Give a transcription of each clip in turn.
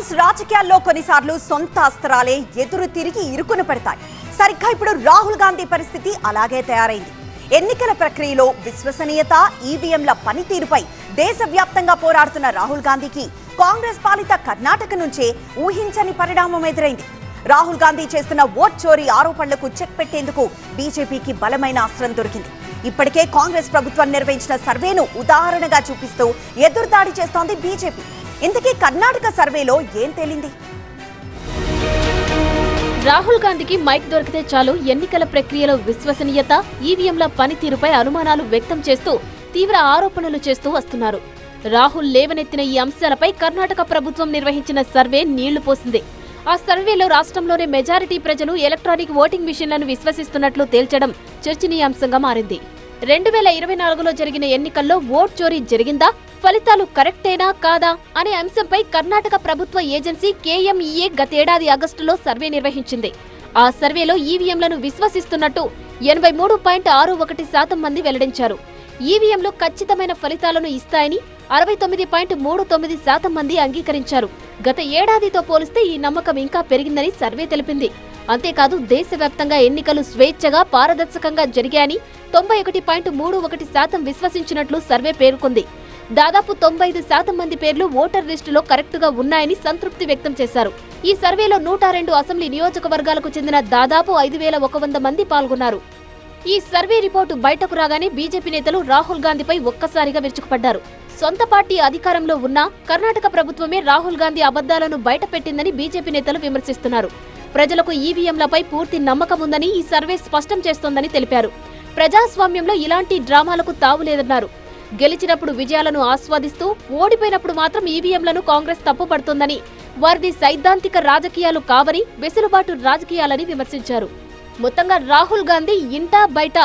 కాంగ్రెస్ రాజకీయాల్లో కొన్నిసార్లు సొంత అస్త్రాలే ఎదురు తిరిగి ఇరుకున పెడతాయి. సరిగ్గా ఇప్పుడు రాహుల్ గాంధీ పరిస్థితి అలాగే తయారైంది. ఎన్నికల ప్రక్రియలో విశ్వసనీయత, ఈవీఎంల పనితీరుపై దేశవ్యాప్తంగా పోరాడుతున్న రాహుల్ గాంధీకి కాంగ్రెస్ పాలిత కర్ణాటక నుంచే ఊహించని పరిణామం ఎదురైంది. రాహుల్ గాంధీ చేస్తున్న ఓట్ చోరీ ఆరోపణలకు చెక్ పెట్టేందుకు బీజేపీకి బలమైన అస్త్రం దొరికింది. ఇప్పటికే కాంగ్రెస్ ప్రభుత్వం నిర్వహించిన సర్వేను ఉదాహరణగా చూపిస్తూ ఎదురుదాడి చేస్తోంది బీజేపీ. ఇంతకీ కర్ణాటక సర్వేలో ఏం తేలింది? రాహుల్ గాంధీకి మైక్ దొరికితే చాలు ఎన్నికల ప్రక్రియలో విశ్వసనీయత, ఈవీఎంల పనితీరుపై అనుమానాలు వ్యక్తం చేస్తూ తీవ్ర ఆరోపణలు చేస్తూ వస్తున్నారు. రాహుల్ లేవనెత్తిన ఈ అంశాలపై కర్ణాటక ప్రభుత్వం నిర్వహించిన సర్వే నీళ్లు పోసింది. ఆ సర్వేలో రాష్ట్రంలోనే మెజారిటీ ప్రజలు ఎలక్ట్రానిక్ ఓటింగ్ మిషన్లను విశ్వసిస్తున్నట్లు తేల్చడం చర్చనీయాంశంగా మారింది. 2024లో జరిగిన ఎన్నికల్లో ఓట్ చోరీ జరిగిందా, ఫలితాలు కరెక్టేనా కాదా అనే అంశంపై కర్ణాటక ప్రభుత్వ ఏజెన్సీ కేఎంఈఏ గతేడాది ఆగస్టులో సర్వే నిర్వహించింది. ఆ సర్వేలో ఈవీఎంలను విశ్వసిస్తున్నట్టు 83.61% మంది వెల్లడించారు. ఈవీఎంలు ఖచ్చితమైన ఫలితాలను ఇస్తాయని 69.39% మంది అంగీకరించారు. గత ఏడాదితో పోలిస్తే ఈ నమ్మకం ఇంకా పెరిగిందని సర్వే తెలిపింది. అంతేకాదు దేశవ్యాప్తంగా ఎన్నికలు స్వేచ్ఛగా, పారదర్శకంగా జరిగాయని 91.31% విశ్వసించినట్లు సర్వే పేర్కొంది. దాదాపు 95% మంది పేర్లు ఓటర్ లిస్టులో కరెక్టుగా ఉన్నాయని సంతృప్తి వ్యక్తం చేశారు. ఈ సర్వేలో 102 అసెంబ్లీ నియోజకవర్గాలకు చెందిన దాదాపు 5,100 మంది పాల్గొన్నారు. ఈ సర్వే రిపోర్టు బయటకు రాగానే బీజేపీ నేతలు రాహుల్ గాంధీపై ఒక్కసారిగా విరుచుకుపడ్డారు. సొంత పార్టీ అధికారంలో ఉన్నా కర్ణాటక ప్రభుత్వమే రాహుల్ గాంధీ అబద్దాలను బయటపెట్టిందని బీజేపీ నేతలు విమర్శిస్తున్నారు. ప్రజలకు ఈవీఎంలపై పూర్తి నమ్మకం ఉందని ఈ సర్వే స్పష్టం చేస్తోందని తెలిపారు. ప్రజాస్వామ్యంలో ఇలాంటి డ్రామాలకు తావులేదన్నారు. గెలిచినప్పుడు విజయాలను ఆస్వాదిస్తూ ఓడిపోయినప్పుడు మాత్రం ఈవీఎంలను కాంగ్రెస్ తప్పుపడుతోందని, వారిది సైద్ధాంతిక రాజకీయాలు కావని, వెసులుబాటు రాజకీయాలని విమర్శించారు. మొత్తంగా రాహుల్ గాంధీ ఇంటా బయట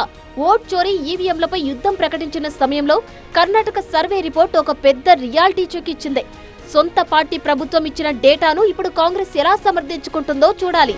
ఓట్ చోరీ, ఈవీఎంలపై యుద్ధం ప్రకటించిన సమయంలో కర్ణాటక సర్వే రిపోర్ట్ ఒక పెద్ద రియాలిటీ చెక్ ఇచ్చింది. సొంత పార్టీ ప్రభుత్వం ఇచ్చిన డేటాను ఇప్పుడు కాంగ్రెస్ ఎలా సమర్థించుకుంటుందో చూడాలి.